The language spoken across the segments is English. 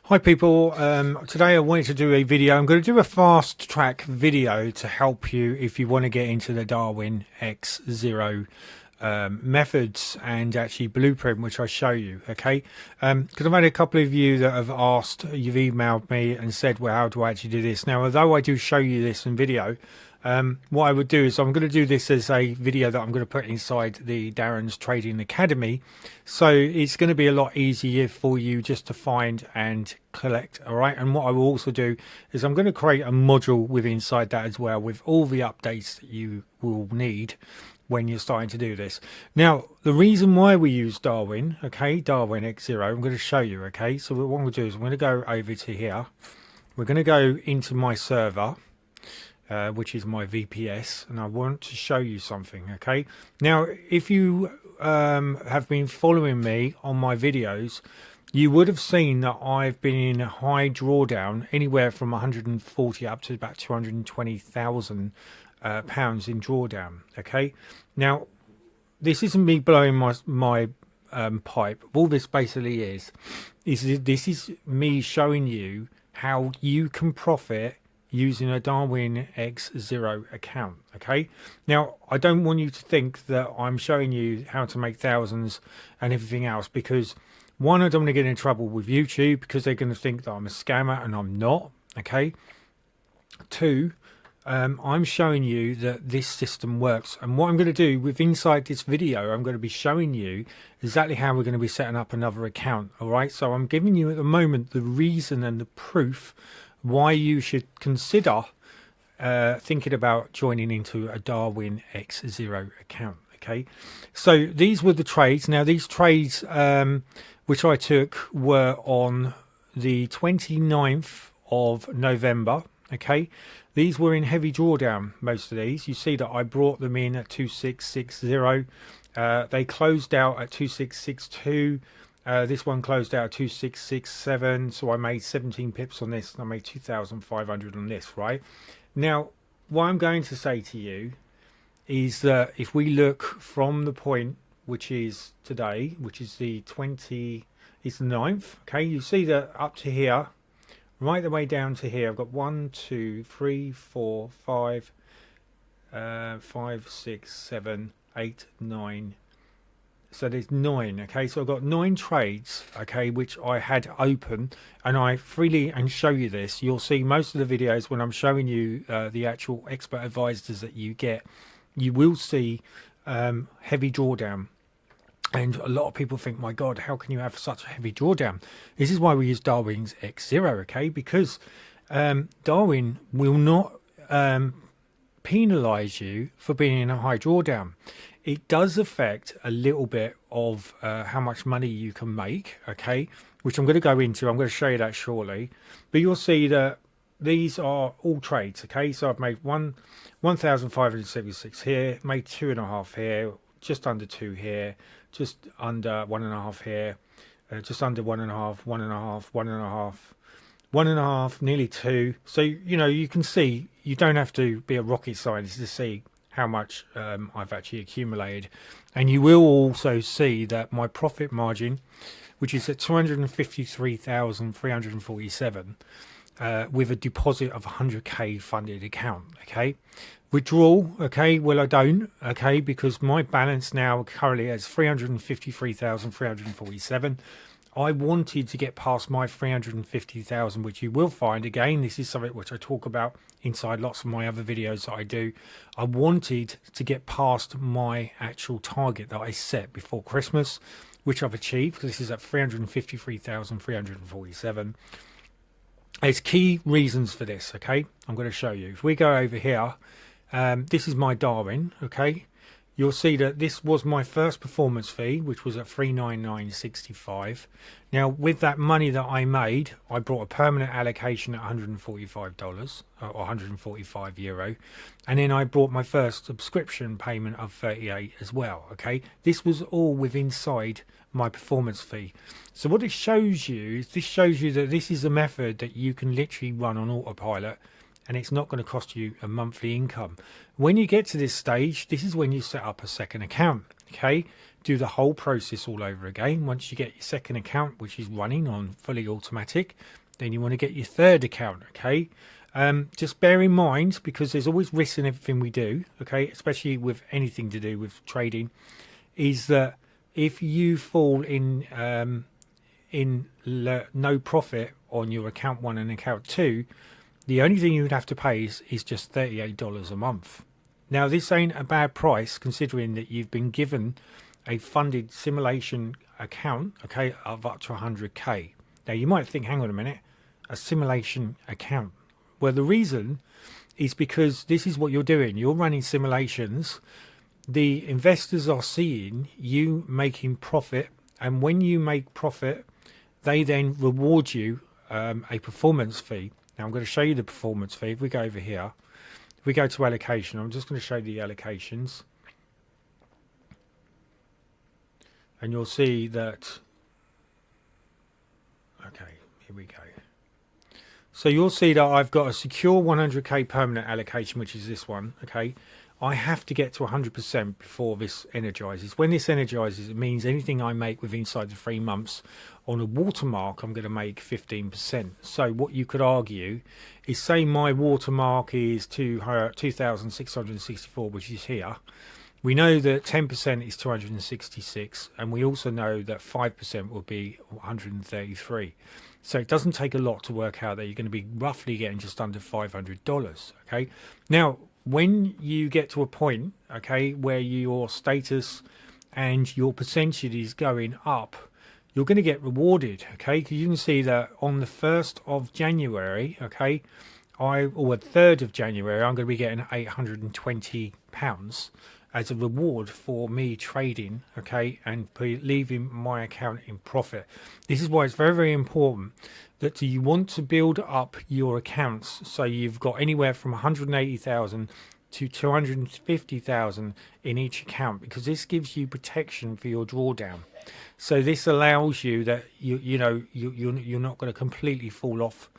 Hi people, today I wanted to do a video. I'm going to do a fast track video to help you if you want to get into the Darwin X0 methods and actually blueprint, which I show you. Okay, because I've had a couple of you that have asked, you've emailed me and said, well, how do I actually do this? Now, although I do show you this in video, what I would do is I'm going to do this as a video that I'm going to put inside the Darren's Trading Academy, so it's going to be a lot easier for you just to find and collect. All right, and what I will also do is I'm going to create a module with inside that as well, with all the updates that you will need when you're starting to do this. Now, the reason why we use Darwin, okay, Darwin X0, I'm going to show you. Okay, so what we'll do is I'm going to go over to here. We're going to go into my server, which is my VPS, and I want to show you something. Okay, now if you have been following me on my videos, you would have seen that I've been in a high drawdown, anywhere from 140 up to about 220,000 pounds in drawdown. Okay, now this isn't me blowing my pipe. All this basically is this is me showing you how you can profit using a Darwin X0 account. Okay, now I don't want you to think that I'm showing you how to make thousands and everything else, because one, I don't want to get in trouble with YouTube because they're going to think that I'm a scammer, and I'm not. Okay, two, I'm showing you that this system works, and what I'm going to do with inside this video, I'm going to be showing you exactly how we're going to be setting up another account. All right, so I'm giving you at the moment the reason and the proof why you should consider thinking about joining into a Darwin X0 account. Okay, so these were the trades. Now these trades which I took were on the 29th of November. Okay, these were in heavy drawdown, most of these. You see that I brought them in at 2660. They closed out at 2662. This one closed out at 2667, so I made 17 pips on this, and I made 2,500 on this. Right now, what I'm going to say to you is that if we look from the point which is today, which is the 9th, okay, you see that up to here, right the way down to here, I've got 1, 2, 3, 4, 5, 5, 6, 7, 8, 9. So there's 9. Okay, so I've got 9 trades, okay, which I had open, and I freely and show you this. You'll see most of the videos when I'm showing you the actual expert advisors that you get, you will see heavy drawdown. And a lot of people think, my God, how can you have such a heavy drawdown? This is why we use Darwin's X0, okay? Because Darwin will not penalize you for being in a high drawdown. It does affect a little bit of how much money you can make, okay? Which I'm going to go into. I'm going to show you that shortly. But you'll see that these are all trades, okay? So I've made 1,576 here, made 2.5 here, just under 2 here, just under 1.5 here, just under 1.5, 1.5, 1.5, 1.5, nearly 2. So, you know, you can see, you don't have to be a rocket scientist to see how much I've actually accumulated. And you will also see that my profit margin, which is at 253,347, with a deposit of 100k funded account. Okay, withdrawal, okay, well I don't, okay, because my balance now currently is 353,347. I wanted to get past my 350,000, which you will find, again, this is something which I talk about inside lots of my other videos that I do. I wanted to get past my actual target that I set before Christmas, which I've achieved. This is at 353,347. There's key reasons for this, okay? I'm going to show you. If we go over here, this is my Darwin, okay? You'll see that this was my first performance fee, which was at 399.65. Now, with that money that I made, I brought a permanent allocation at $145 or 145 euro, and then I brought my first subscription payment of 38 as well. Okay, this was all within inside my performance fee. So what it shows you is, this shows you that this is a method that you can literally run on autopilot and it's not going to cost you a monthly income. When you get to this stage, this is when you set up a second account. Okay, do the whole process all over again. Once you get your second account, which is running on fully automatic, then you want to get your third account. Okay, just bear in mind, because there's always risks in everything we do, okay, especially with anything to do with trading, is that if you fall in no profit on your account 1 and account 2, the only thing you would have to pay is just $38 a month. Now, this ain't a bad price, considering that you've been given a funded simulation account, okay, of up to 100k. Now, you might think, hang on a minute, a simulation account. Well, the reason is because this is what you're doing. You're running simulations. The investors are seeing you making profit, and when you make profit, they then reward you a performance fee. Now, I'm going to show you the performance fee. If we go over here, if we go to allocation, I'm just going to show you the allocations. And you'll see that, okay, here we go. So you'll see that I've got a secure 100k permanent allocation, which is this one, okay. I have to get to 100% before this energizes. When this energizes, it means anything I make within inside the 3 months on a watermark, I'm going to make 15%. So what you could argue is, say my watermark is 2,664, which is here. We know that 10% is 266, and we also know that 5% will be 133. So it doesn't take a lot to work out that you're going to be roughly getting just under $500. Okay. Now, when you get to a point, okay, where your status and your percentage is going up, you're going to get rewarded. Okay, because you can see that on the 1st of January, okay, or 3rd of January, I'm going to be getting £820 as a reward for me trading, okay, and leaving my account in profit. This is why it's very, very important that you want to build up your accounts so you've got anywhere from 180,000 to 250,000 in each account, because this gives you protection for your drawdown. So this allows you that you're not going to completely fall off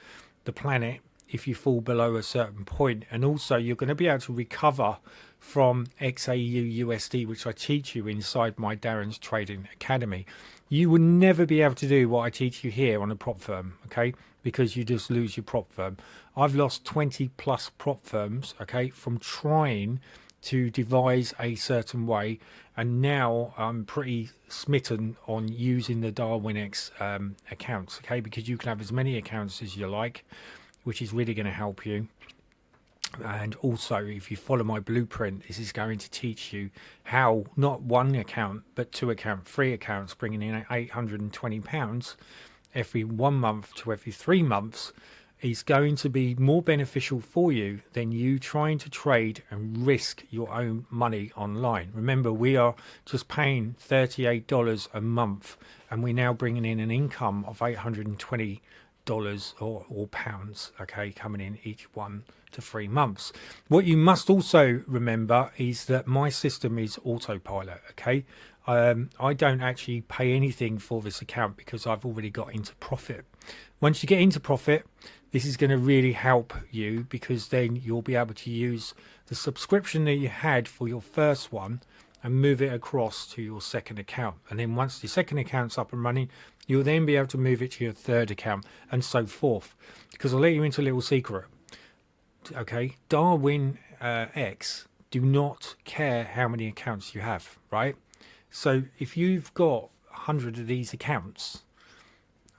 the planet if you fall below a certain point, and also you're going to be able to recover from XAU USD, which I teach you inside my Darren's Trading Academy. You will never be able to do what I teach you here on a prop firm, okay, because you just lose your prop firm. I've lost 20 plus prop firms, okay, from trying to devise a certain way, and now I'm pretty smitten on using the Darwin X accounts, okay, because you can have as many accounts as you like, which is really going to help you. And also, if you follow my blueprint, this is going to teach you how not 1 account but 2 accounts, 3 accounts, bringing in £820 every 1 month to every 3 months is going to be more beneficial for you than you trying to trade and risk your own money online. Remember, we are just paying $38 a month, and we're now bringing in an income of $820 or pounds, okay, coming in each 1 to 3 months. What you must also remember is that my system is autopilot, okay. I don't actually pay anything for this account because I've already got into profit. Once you get into profit, this is going to really help you, because then you'll be able to use the subscription that you had for your first one and move it across to your second account. And then once the second account's up and running, you'll then be able to move it to your third account, and so forth. Because I'll let you into a little secret. Okay, Darwin X do not care how many accounts you have, right? So if you've got 100 of these accounts,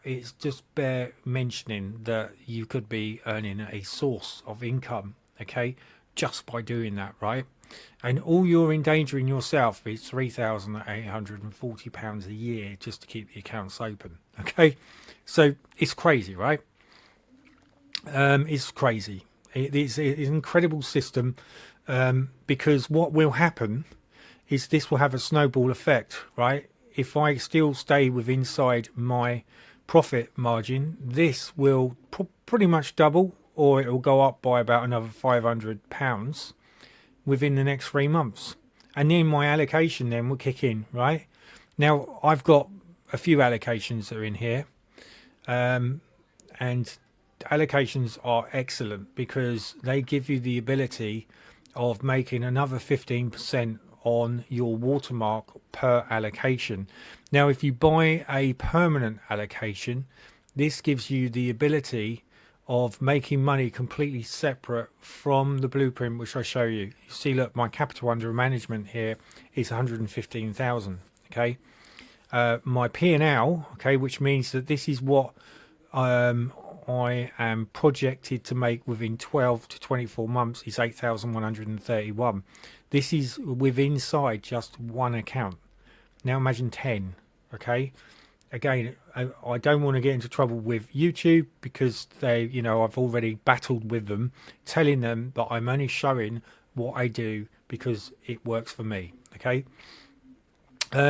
it's just bare mentioning that you could be earning a source of income, okay, just by doing that, right? And all you're endangering yourself is £3,840 a year just to keep the accounts open, okay? So it's crazy, right? It's crazy. It's an incredible system, because what will happen is this will have a snowball effect, right? If I still stay with inside my profit margin, this will pretty much double, or it will go up by about another £500 within the next 3 months. And then my allocation then will kick in, right? Now, I've got a few allocations that are in here, and allocations are excellent because they give you the ability of making another 15% on your watermark per allocation. Now, if you buy a permanent allocation, this gives you the ability of making money completely separate from the blueprint, which I show you. You see, look, my capital under management here is 115,000. Okay, my P&L, okay, which means that this is what I am projected to make within 12 to 24 months is 8,131. This is within inside just one account. Now imagine 10. Okay, again, I don't want to get into trouble with YouTube because they, you know, I've already battled with them, telling them that I'm only showing what I do because it works for me. Okay,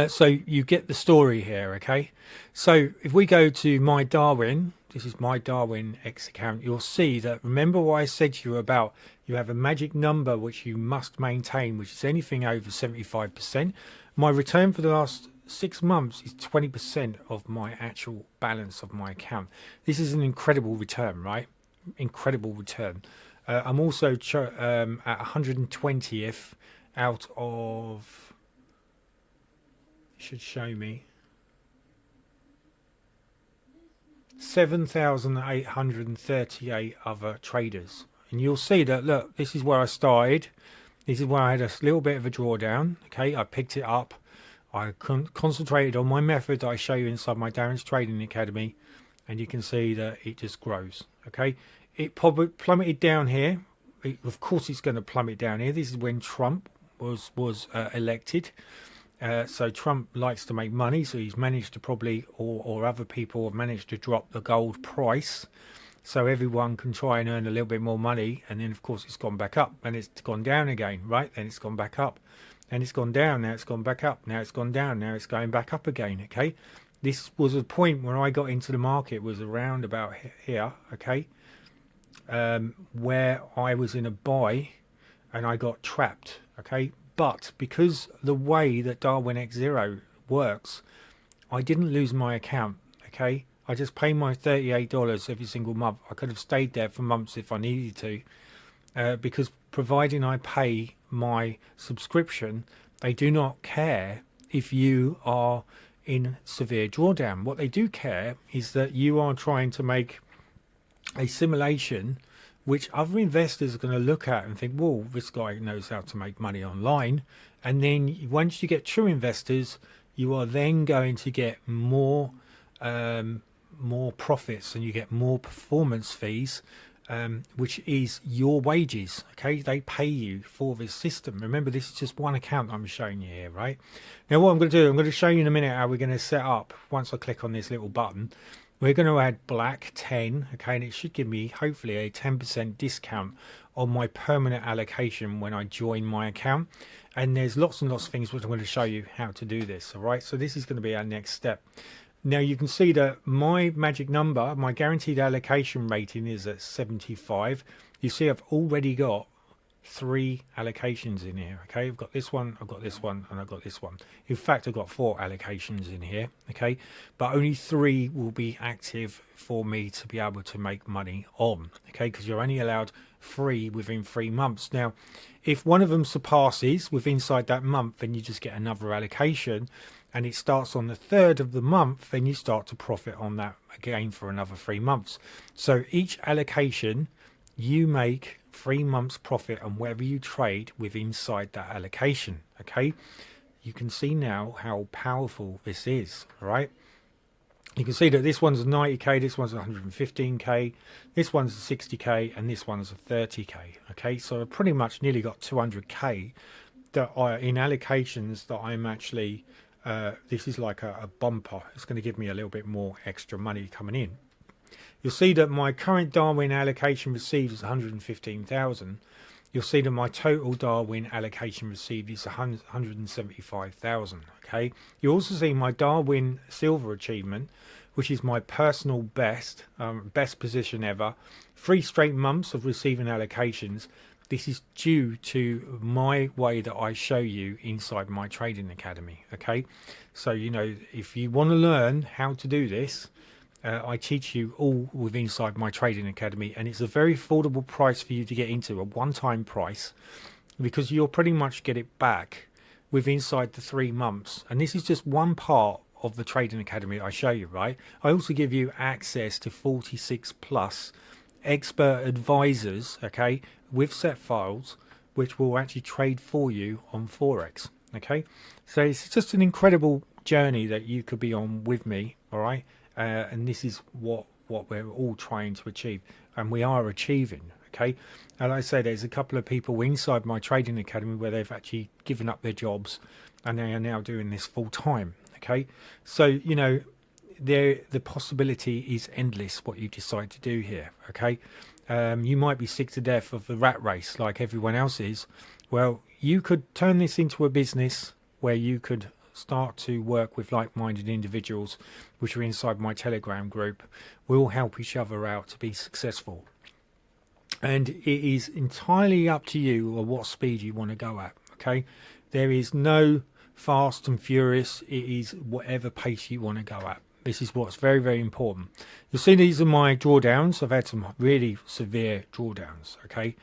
so you get the story here. Okay, so if we go to my Darwin, this is my Darwin X account, you'll see that, remember what I said to you about you have a magic number which you must maintain, which is anything over 75%. My return for the last 6 months is 20% of my actual balance of my account. This is an incredible return, right? Incredible return. I'm also at 120th out of, it should show me, 7,838 other traders. And you'll see that, look, this is where I started. This is where I had a little bit of a drawdown. Okay, I picked it up. I concentrated on my method that I show you inside my Darren's Trading Academy, and you can see that it just grows. Okay, it probably plummeted down here. Of course, it's going to plummet down here. This is when Trump was elected. So Trump likes to make money, so he's managed to probably, or other people have managed to drop the gold price, so everyone can try and earn a little bit more money. And then, of course, it's gone back up, and it's gone down again, right? Then it's gone back up. And it's gone down, now it's gone back up, now it's gone down, now it's going back up again. Okay, this was a point when I got into the market, was around about here, okay, where I was in a buy and I got trapped. Okay, but because the way that Darwin X0 works, I didn't lose my account. Okay, I just pay my $38 every single month. I could have stayed there for months if I needed to, because providing I pay my subscription, they do not care if you are in severe drawdown. What they do care is that you are trying to make a simulation which other investors are going to look at and think, well, this guy knows how to make money online. And then once you get true investors, you are then going to get more profits, and you get more performance fees, which is your wages. Okay, they pay you for this system. Remember, this is just one account I'm showing you here, right? Now what I'm going to do, I'm going to show you in a minute how we're going to set up. Once I click on this little button, we're going to add black 10. Okay, and it should give me hopefully a 10% discount on my permanent allocation when I join my account. And there's lots and lots of things which I'm going to show you how to do this. All right, so this is going to be our next step. Now you can see that my magic number, my guaranteed allocation rating, is at 75. You see I've already got 3 allocations in here. Okay, I've got this one, I've got this one, and I've got this one. In fact, I've got 4 allocations in here. Okay, but only 3 will be active for me to be able to make money on. Okay, because you're only allowed 3 within 3 months. Now if one of them surpasses within inside that month, then you just get another allocation, and it starts on the 3rd of the month, then you start to profit on that again for another 3 months. So each allocation, you make 3 months profit on whatever you trade with inside that allocation. Okay, you can see now how powerful this is, right? You can see that this one's 90k, this one's 115k, this one's 60k, and this one's 30k. Okay, so I pretty much nearly got 200k that are in allocations that I'm actually this is like a bumper. It's going to give me a little bit more extra money coming in. You'll see that my current Darwin allocation received is 115,000. You'll see that my total Darwin allocation received is 175,000. Okay. You also see my Darwin Silver achievement, which is my personal best position ever. 3 straight months of receiving allocations. This is due to my way that I show you inside my trading academy. Okay, so you know, if you want to learn how to do this, I teach you all with inside my trading academy, and it's a very affordable price for you to get into, a one-time price, because you'll pretty much get it back with inside the 3 months. And this is just one part of the trading academy I show you, right? I also give you access to 46 plus expert advisors, okay, with set files, which will actually trade for you on Forex. Okay, so it's just an incredible journey that you could be on with me. All right, and this is what we're all trying to achieve, and we are achieving. Okay, and like I say, there's a couple of people inside my trading academy where they've actually given up their jobs and they are now doing this full time. Okay, so you know, the possibility is endless what you decide to do here. Okay, you might be sick to death of the rat race like everyone else is. Well, you could turn this into a business where you could start to work with like-minded individuals which are inside my Telegram group. We'll help each other out to be successful, and it is entirely up to you at what speed you want to go at. Okay, there is no fast and furious. It is whatever pace you want to go at. This is what's very, very important. You'll see these are my drawdowns. I've had some really severe drawdowns, okay,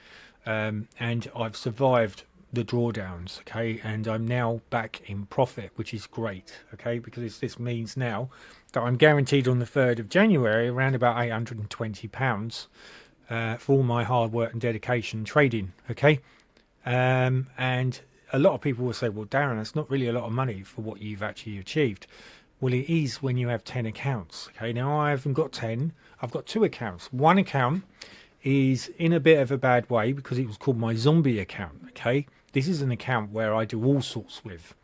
and I've survived the drawdowns, okay, and I'm now back in profit, which is great, okay, because this means now that I'm guaranteed on the 3rd of January around about £820 for all my hard work and dedication trading, okay. And a lot of people will say, well, Darren, that's not really a lot of money for what you've actually achieved. Well, it is when you have 10 accounts. Okay, now I haven't got 10. I've got 2 accounts. One account is in a bit of a bad way because it was called my zombie account. Okay, this is an account where I do all sorts with.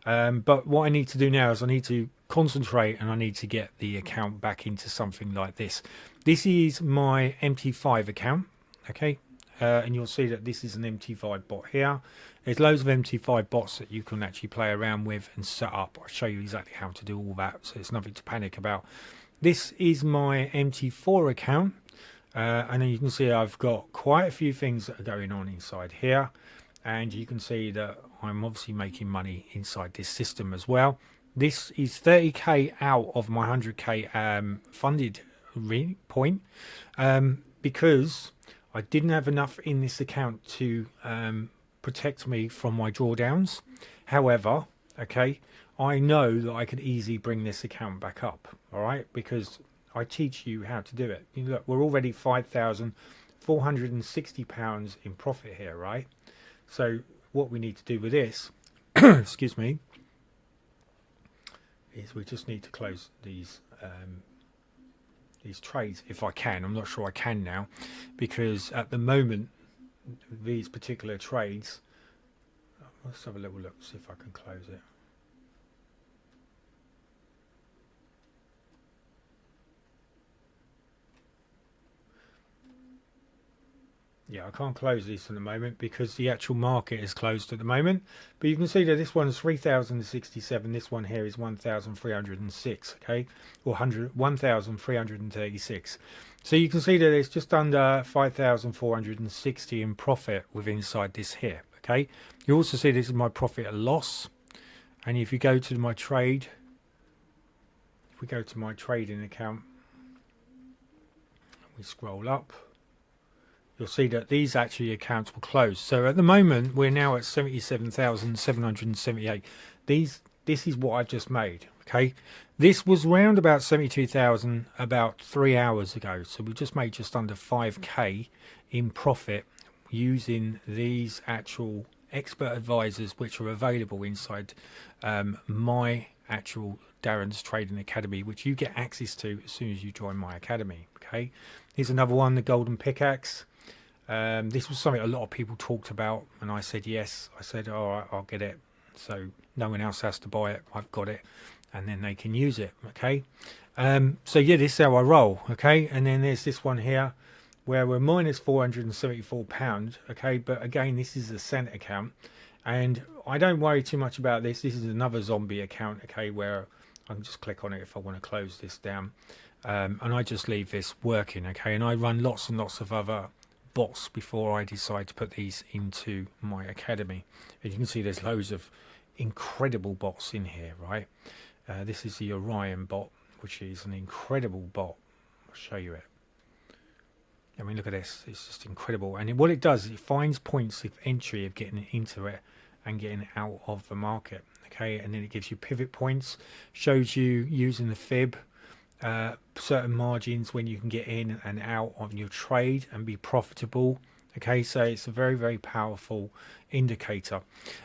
But what I need to do now is I need to concentrate and I need to get the account back into something like this. This is my MT5 account. Okay, and you'll see that this is an MT5 bot here. There's loads of MT5 bots that you can actually play around with and set up. I'll show you exactly how to do all that, so it's nothing to panic about. This is my MT4 account, and then you can see I've got quite a few things that are going on inside here, and you can see that I'm obviously making money inside this system as well. This is 30k out of my 100k funded point, because I didn't have enough in this account to protect me from my drawdowns. However, okay, I know that I could easily bring this account back up, all right, because I teach you how to do it. You look, we're already £5,460 in profit here, right? So what we need to do with this excuse me, is we just need to close these trades if I can. I'm not sure I can now, because at the moment these particular trades, let's have a little look, see if I can close it. Yeah, I can't close this at the moment because the actual market is closed at the moment. But you can see that this one's 3,067. This one here is 1,306. Okay, or 1,336. So you can see that it's just under 5,460 in profit with inside this here. Okay, you also see this is my profit and loss. And if you go to my trade, if we go to my trading account, we scroll up, you'll see that these actually accounts will close. So at the moment we're now at 77,778. This is what I've just made. Okay, this was round about 72,000 about 3 hours ago. So we just made just under 5k in profit using these actual expert advisors which are available inside my actual Darren's Trading Academy, which you get access to as soon as you join my academy. Okay, here's another one, the golden pickaxe. This was something a lot of people talked about, and I said yes. I said, all right, I'll get it, so no one else has to buy it. I've got it, and then they can use it. Okay, so yeah, this is how I roll. Okay, and then there's this one here where we're minus £474. Okay, but again, this is a cent account, and I don't worry too much about this. This is another zombie account. Okay, where I can just click on it if I want to close this down, and I just leave this working. Okay, and I run lots and lots of other bots before I decide to put these into my academy. And you can see there's loads of incredible bots in here, right? This is the Orion bot, which is an incredible bot. I'll show you it. I mean, look at this. It's just incredible. And what it does is it finds points of entry of getting into it and getting out of the market. Okay, and then it gives you pivot points, shows you using the fib, certain margins when you can get in and out on your trade and be profitable. Okay, so it's a very, very powerful indicator.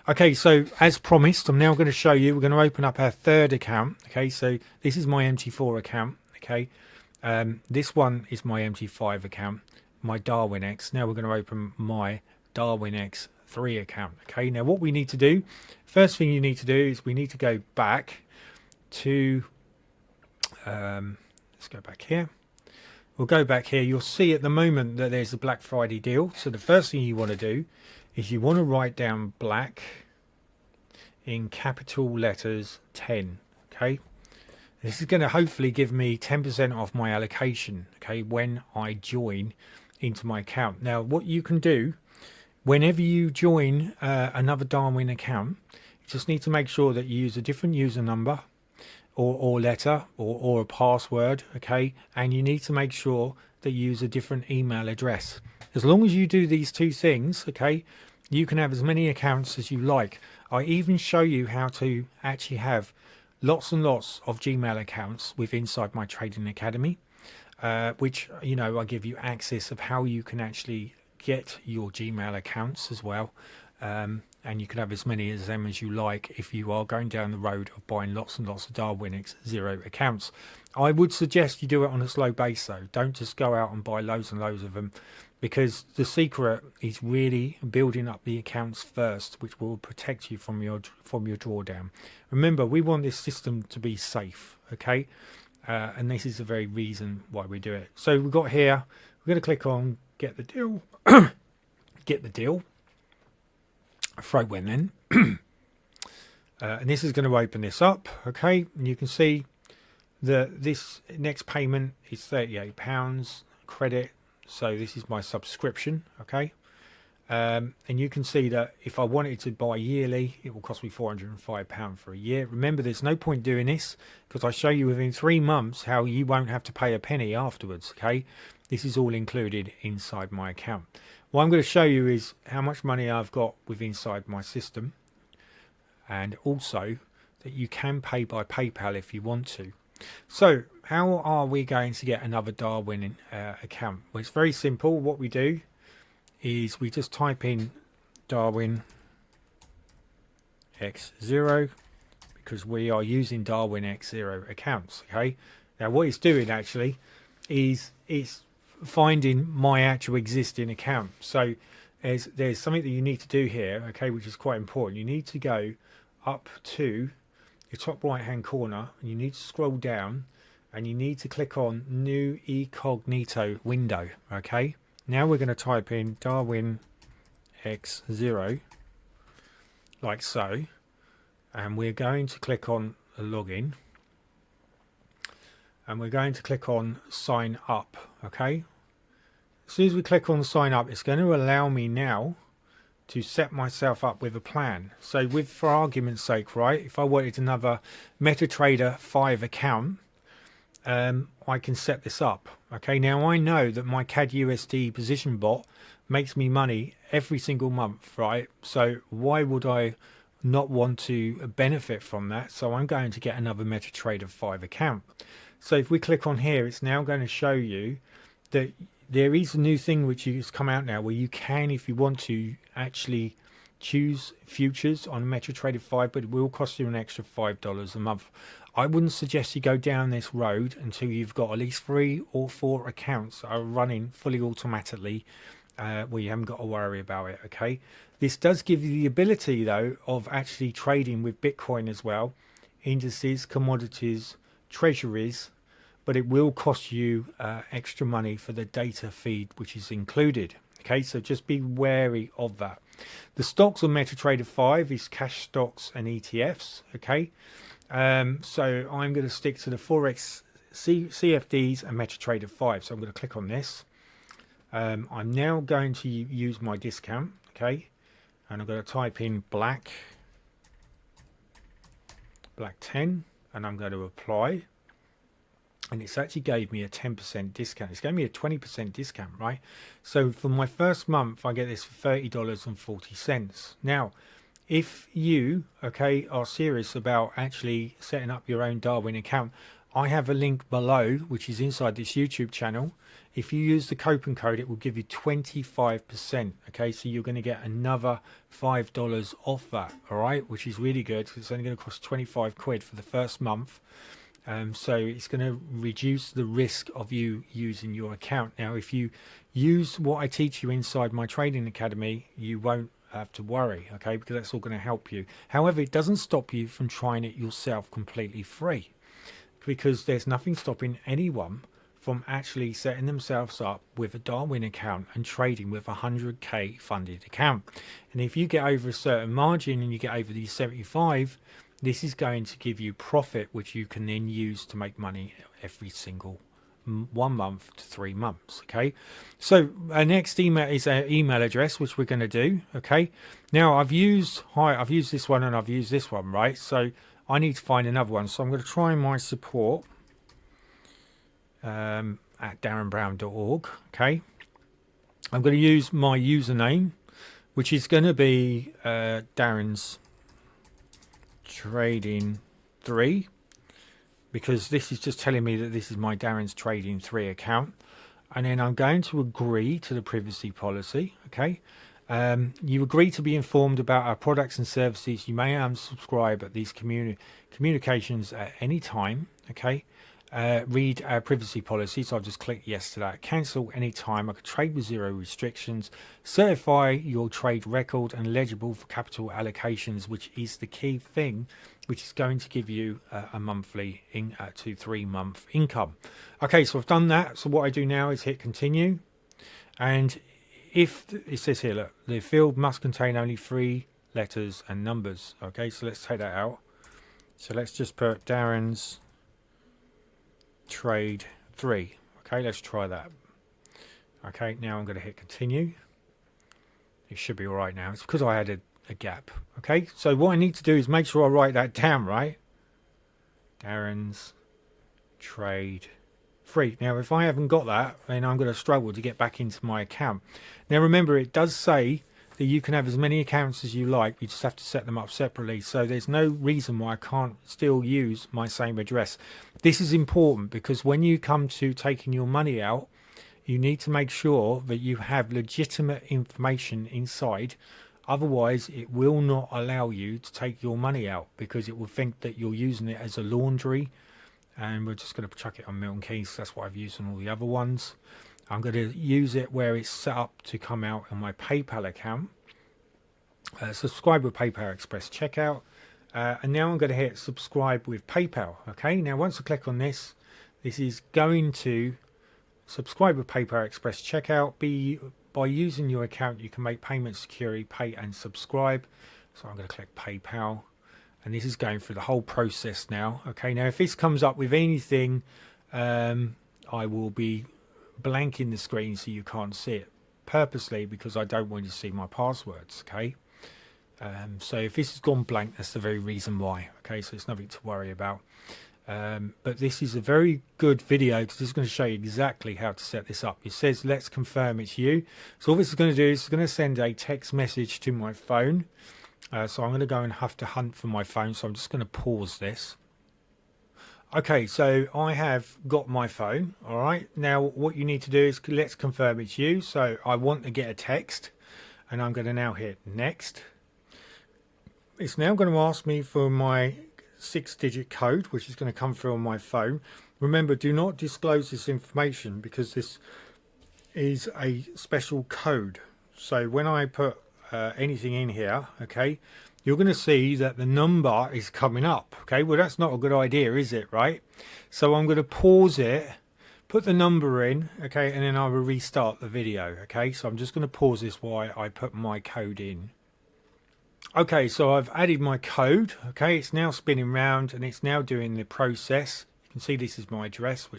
Okay, so as promised, I'm now going to show you, we're going to open up our third account. Okay, so this is my MT4 account. Okay, this one is my MT5 account, my Darwin X. Now we're going to open my Darwin X3 account. Okay, now what we need to do, first thing you need to do is we need to go back to, let's go back here. We'll go back here. You'll see at the moment that there's a Black Friday deal. So the first thing you want to do is you want to write down black in capital letters 10. Okay. This is going to hopefully give me 10% off my allocation, okay, when I join into my account. Now, what you can do, whenever you join another Darwin account, you just need to make sure that you use a different user number or letter or a password, okay, and you need to make sure that you use a different email address. As long as you do these two things, okay, you can have as many accounts as you like. I even show you how to actually have lots and lots of Gmail accounts with inside my trading academy, which, you know, I give you access of how you can actually get your Gmail accounts as well, and you can have as many of them as you like if you are going down the road of buying lots and lots of Darwin X0 accounts. I would suggest you do it on a slow base though. Don't just go out and buy loads and loads of them, because the secret is really building up the accounts first, which will protect you from your drawdown. Remember, we want this system to be safe, okay? And this is the very reason why we do it. So we've got here, we're going to click on get the deal, get the deal, throw when then, and this is going to open this up, okay? And you can see that this next payment is £38 credit. So this is my subscription, okay? And you can see that if I wanted to buy yearly, it will cost me £405 for a year. Remember, there's no point doing this because I show you within 3 months how you won't have to pay a penny afterwards, okay? This is all included inside my account. What I'm going to show you is how much money I've got within inside my system, and also that you can pay by PayPal if you want to. So how are we going to get another Darwin account? Well, it's very simple. What we do is we just type in Darwin X0 because we are using Darwin X0 accounts. Okay. Now what it's doing actually is it's finding my actual existing account. So there's something that you need to do here, okay, which is quite important. You need to go up to your top right hand corner and you need to scroll down and you need to click on new incognito window. Okay, now we're going to type in Darwin X0 like so, and we're going to click on a login and we're going to click on sign up. Okay, as soon as we click on sign up, it's going to allow me now to set myself up with a plan. So for argument's sake, right, if I wanted another MetaTrader 5 account, I can set this up. Okay, now I know that my CAD USD position bot makes me money every single month, right? So why would I not want to benefit from that? So I'm going to get another MetaTrader 5 account. So if we click on here, it's now going to show you that there is a new thing which has come out now where you can, if you want to, actually choose futures on MetaTrader 5, but it will cost you an extra $5 a month. I wouldn't suggest you go down this road until you've got at least 3 or 4 accounts that are running fully automatically, where you haven't got to worry about it. Okay, this does give you the ability though of actually trading with Bitcoin as well, indices, commodities, treasuries, but it will cost you extra money for the data feed which is included. Okay, so just be wary of that. The stocks on MetaTrader 5 is cash stocks and ETFs. Okay, so I'm going to stick to the Forex CFDs and MetaTrader 5. So I'm going to click on this. I'm now going to use my discount. Okay, and I'm going to type in black 10 and I'm going to apply. and it's actually gave me a 10% discount. It's gave me a 20% discount, right? So for my first month, I get this for $30.40. Now, if you, okay, are serious about actually setting up your own Darwin account, I have a link below, which is inside this YouTube channel. If you use the coupon code, it will give you 25%. Okay, so you're going to get another $5 off that, all right, which is really good. It's only going to cost 25 quid for the first month. So it's going to reduce the risk of you using your account. Now, if you use what I teach you inside my trading academy, you won't have to worry, okay, because that's all going to help you. However, it doesn't stop you from trying it yourself completely free, because there's nothing stopping anyone from actually setting themselves up with a Darwin account and trading with a 100k funded account. And if you get over a certain margin and you get over these 75, this is going to give you profit, which you can then use to make money every single 1 month to 3 months. Okay, so our next email is our email address, which we're going to do. Okay, now I've used this one and I've used this one, right? So I need to find another one. So I'm going to try my support at darrenbrown.org. Okay, I'm going to use my username, which is going to be Darren's Trading 3, because this is just telling me that this is my Darren's Trading 3 account. And then I'm going to agree to the privacy policy. Okay, you agree to be informed about our products and services. You may unsubscribe at these communications at any time. Okay, read our privacy policy. So I'll just click yes to that. Cancel anytime. I could trade with 0 restrictions. Certify your trade record and eligible for capital allocations, which is the key thing, which is going to give you a monthly 2 to 3 month income. Okay, so I've done that. So what I do now is hit continue, and if it says here, look, the field must contain only 3 letters and numbers. Okay, so let's take that out. So let's just put Darren's Trade 3. Okay, let's try that. Okay, now I'm going to hit continue. It should be all right now. It's because I had a gap. Okay, so what I need to do is make sure I write that down, right? Darren's Trade 3. Now, if I haven't got that, then I'm going to struggle to get back into my account. Now, remember, it does say that you can have as many accounts as you like. You just have to set them up separately. So there's no reason why I can't still use my same address. This is important because when you come to taking your money out, you need to make sure that you have legitimate information inside. Otherwise, it will not allow you to take your money out because it will think that you're using it as a laundry. And we're just going to chuck it on Milton Keynes. That's what I've used on all the other ones. I'm going to use it where it's set up to come out on my PayPal account. Subscribe with PayPal Express checkout. And now I'm going to hit subscribe with PayPal. Okay, now once I click on this, this is going to subscribe with PayPal Express checkout. By using your account, you can make payments securely, pay and subscribe. So I'm going to click PayPal. And this is going through the whole process now. Okay, now if this comes up with anything, I will be blanking the screen so you can't see it purposely because I don't want you to see my passwords. Okay, so if this has gone blank, that's the very reason why. Okay, so it's nothing to worry about. But this is a very good video because it's going to show you exactly how to set this up. It says let's confirm it's you. So all this is going to do is it's going to send a text message to my phone. So I'm going to go and have to hunt for my phone. So I'm just going to pause this. Okay, so I have got my phone. All right. Now what you need to do is let's confirm it's you. So I want to get a text and I'm going to now hit next. It's now going to ask me for my 6-digit code, which is going to come through on my phone. Remember, do not disclose this information because this is a special code. So when I put anything in here, okay, you're going to see that the number is coming up. Okay, well that's not a good idea, is it? Right, so I'm going to pause it, put the number in, okay, and then I will restart the video. Okay, so I'm just going to pause this while I put my code in. Okay, so I've added my code. Okay, it's now spinning round and it's now doing the process. You can see this is my address,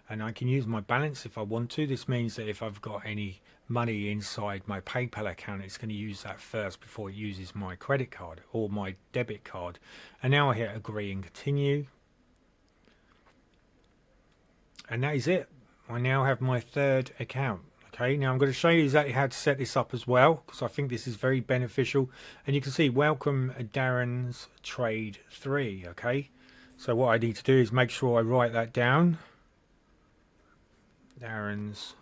and I can use my balance if I want to. This means that if I've got any money inside my PayPal account, it's going to use that first before it uses my credit card or my debit card. And now I hit agree and continue. And that is it. I now have my third account. Okay, now I'm going to show you exactly how to set this up as well, because I think this is very beneficial. And you can see, welcome Darren's Trade 3. Okay, so what I need to do is make sure I write that down. Darren's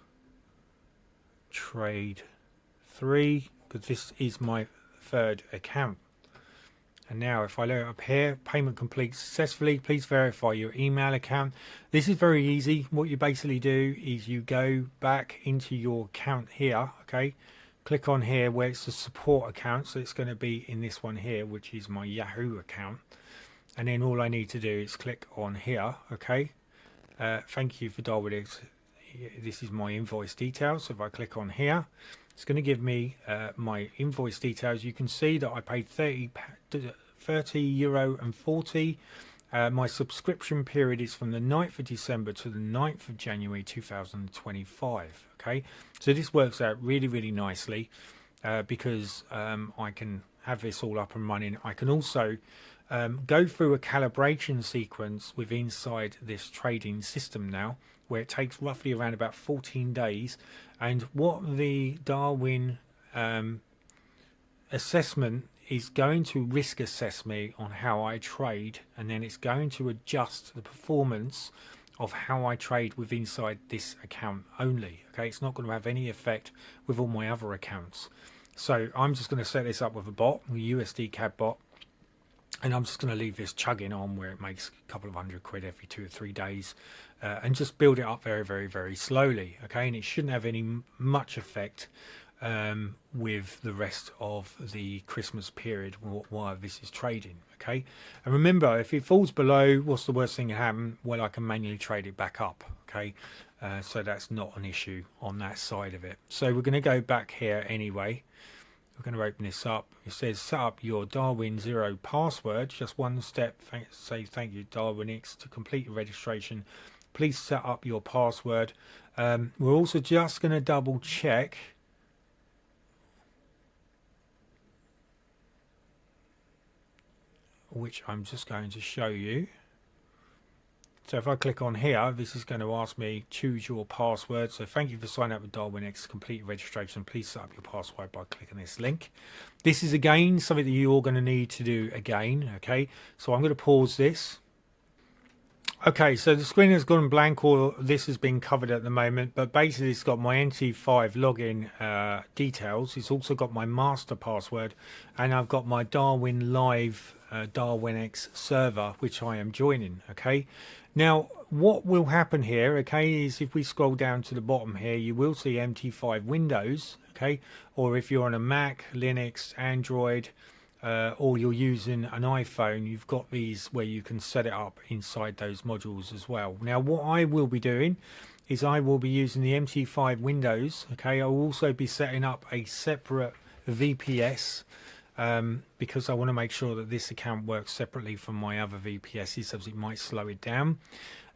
Trade 3, because this is my third account. And now if I look up here, payment complete successfully, please verify your email account. This is very easy. What you basically do is you go back into your account here, okay? Click on here where it's the support account. So it's going to be in this one here, which is my Yahoo account. And then all I need to do is click on here, okay? Thank you for Darwin. This is my invoice details. So if I click on here, it's going to give me my invoice details. You can see that I paid €30.40. My subscription period is from the 9th of December to the 9th of January 2025. Okay, so this works out really nicely because I can have this all up and running. I can also go through a calibration sequence with inside this trading system now, where it takes roughly around about 14 days. And what the Darwin assessment is going to risk assess me on how I trade, and then it's going to adjust the performance of how I trade with inside this account only. Okay, it's not going to have any effect with all my other accounts. So I'm just going to set this up with a bot, a USD CAD bot, and I'm just going to leave this chugging on where it makes a couple of £100 every 2 or 3 days, and just build it up very slowly. Okay, and it shouldn't have any much effect with the rest of the Christmas period while this is trading. Okay, and remember, if it falls below, what's the worst thing that happen? Well, I can manually trade it back up. Okay, so that's not an issue on that side of it. So we're going to go back here anyway. We're going to open this up. It says set up your Darwin 0 password. Just one step. Say thank you Darwinix. To complete your registration, please set up your password. We're also just going to double check which I'm just going to show you. So if I click on here, this is going to ask me choose your password. So thank you for signing up with Darwinix. Complete registration. Please set up your password by clicking this link. This is again something that you're going to need to do again. Okay, so I'm going to pause this. Okay, so the screen has gone blank, or this has been covered at the moment, but basically it's got my MT5 login details. It's also got my master password, and I've got my Darwin Live Darwinx server, which I am joining. Okay, now what will happen here, okay, is if we scroll down to the bottom here, you will see MT5 Windows, okay, or if you're on a Mac, Linux, Android, or you're using an iPhone, you've got these where you can set it up inside those modules as well. Now what I will be doing is I will be using the MT5 Windows. Okay, I'll also be setting up a separate VPS because I want to make sure that this account works separately from my other VPSs, so it might slow it down.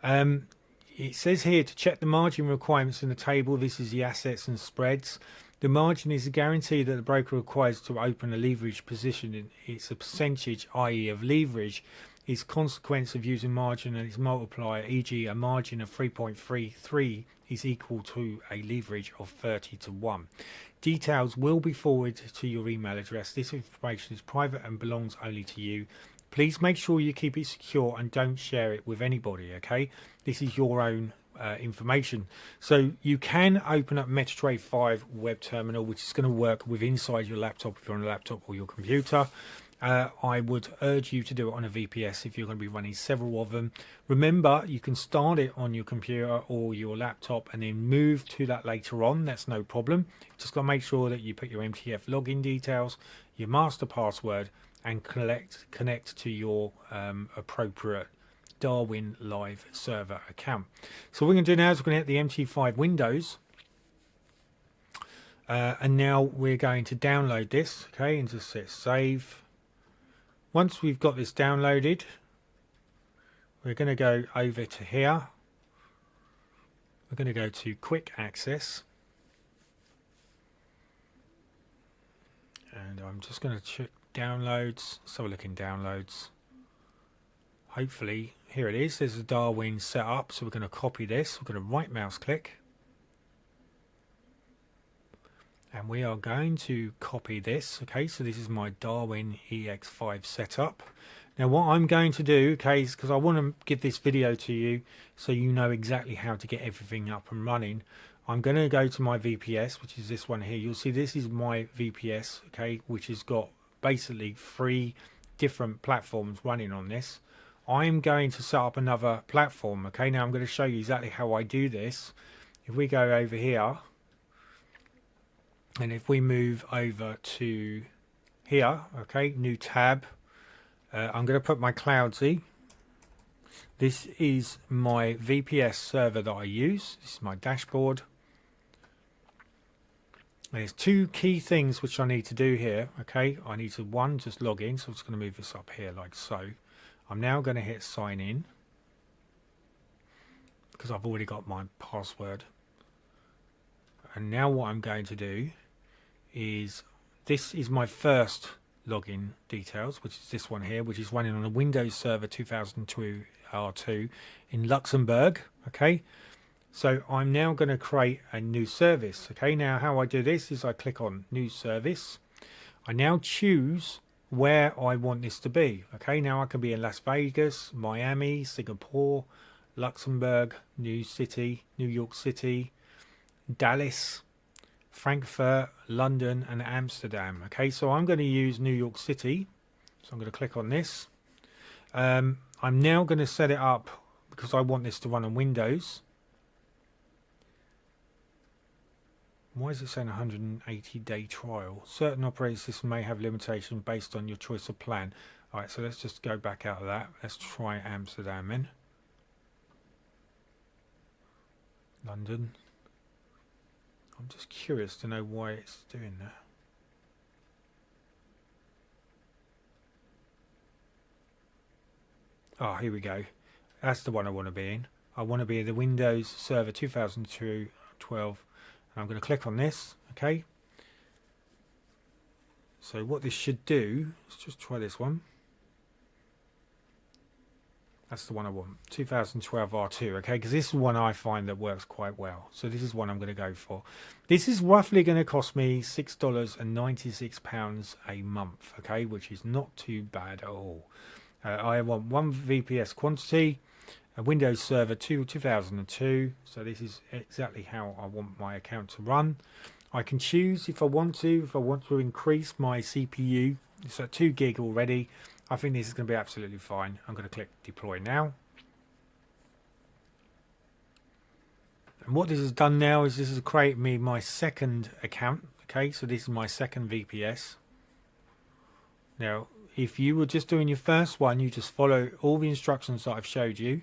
It says here to check the margin requirements in the table. This is the assets and spreads. The margin is a guarantee that the broker requires to open a leverage position. It's a percentage, i.e. of leverage, is consequence of using margin and its multiplier, e.g. a margin of 3.33 is equal to a leverage of 30:1. Details will be forwarded to your email address. This information is private and belongs only to you. Please make sure you keep it secure and don't share it with anybody, okay? This is your own information. So you can open up MetaTrader 5 web terminal, which is going to work with inside your laptop if you're on a laptop or your computer. I would urge you to do it on a VPS if you're going to be running several of them. Remember, you can start it on your computer or your laptop and then move to that later on. That's no problem. Just got to make sure that you put your MTF login details, your master password, and connect to your appropriate Darwin Live server account. So what we're going to do now is we're going to hit the MT5 Windows, and now we're going to download this, okay, and just hit save. Once we've got this downloaded, we're going to go over to here. We're going to go to quick access, and I'm just going to check downloads. So we're looking downloads. Hopefully here it is. There's a Darwin set up. So we're going to copy this. We're going to right mouse click. And we are going to copy this. Okay, so this is my Darwin EX5 setup. Now what I'm going to do, okay, is because I want to give this video to you so you know exactly how to get everything up and running. I'm going to go to my VPS, which is this one here. You'll see this is my VPS, okay, which has got basically 3 different platforms running on this. I'm going to set up another platform, okay. Now I'm going to show you exactly how I do this. If we go over here, and if we move over to here, okay, new tab, I'm going to put my Cloudsy. This is my VPS server that I use. This is my dashboard. There's 2 key things which I need to do here, okay. I need to, one, just log in, so I'm just going to move this up here like so. I'm now going to hit sign in because I've already got my password. And now what I'm going to do is, this is my first login details, which is this one here, which is running on a Windows Server 2002 R2 in Luxembourg. Okay, so I'm now going to create a new service. Okay, now how I do this is I click on new service. I now choose where I want this to be. Okay, now I can be in Las Vegas, Miami, Singapore, Luxembourg, New York City, Dallas, Frankfurt, London and Amsterdam. Okay, so I'm going to use New York City, so I'm going to click on this. I'm now going to set it up because I want this to run on Windows. Why is it saying 180-day trial? Certain operating systems may have limitations based on your choice of plan. Alright, so let's just go back out of that. Let's try Amsterdam then. London. I'm just curious to know why it's doing that. Oh, here we go. That's the one I want to be in. I want to be in the Windows Server 2012. And I'm going to click on this. Okay. So what this should do, let's just try this one. That's the one I want, 2012 R2, okay, because this is one I find that works quite well. So this is one I'm going to go for. This is roughly going to cost me £6.96 a month, okay, which is not too bad at all. I want 1 VPS quantity, a Windows Server 2002, so this is exactly how I want my account to run. I can choose if I want to increase my CPU. It's at 2 gig already. I think this is going to be absolutely fine. I'm going to click deploy now. And what this has done now is this has created me my second account. Okay, so this is my second VPS. Now, if you were just doing your first one, you just follow all the instructions that I've showed you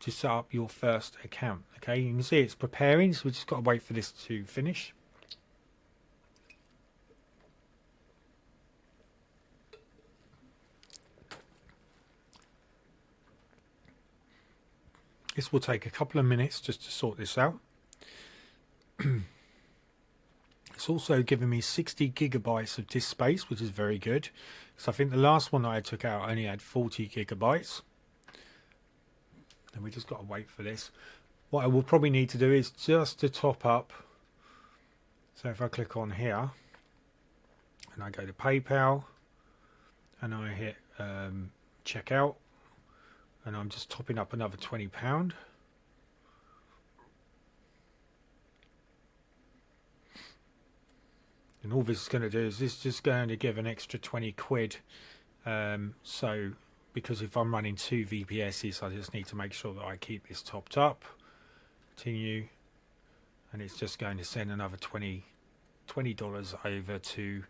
to set up your first account. Okay, you can see it's preparing, so we just got to wait for this to finish. This will take a couple of minutes just to sort this out. It's also giving me 60 gigabytes of disk space, which is very good. So I think the last one that I took out only had 40 gigabytes. And we just got to wait for this. What I will probably need to do is just to top up. So if I click on here and I go to PayPal and I hit checkout, and I'm just topping up another £20. And all this is going to do is this is just going to give an extra 20 quid. So because if I'm running 2 VPSs, I just need to make sure that I keep this topped up. Continue, and it's just going to send another $20 over to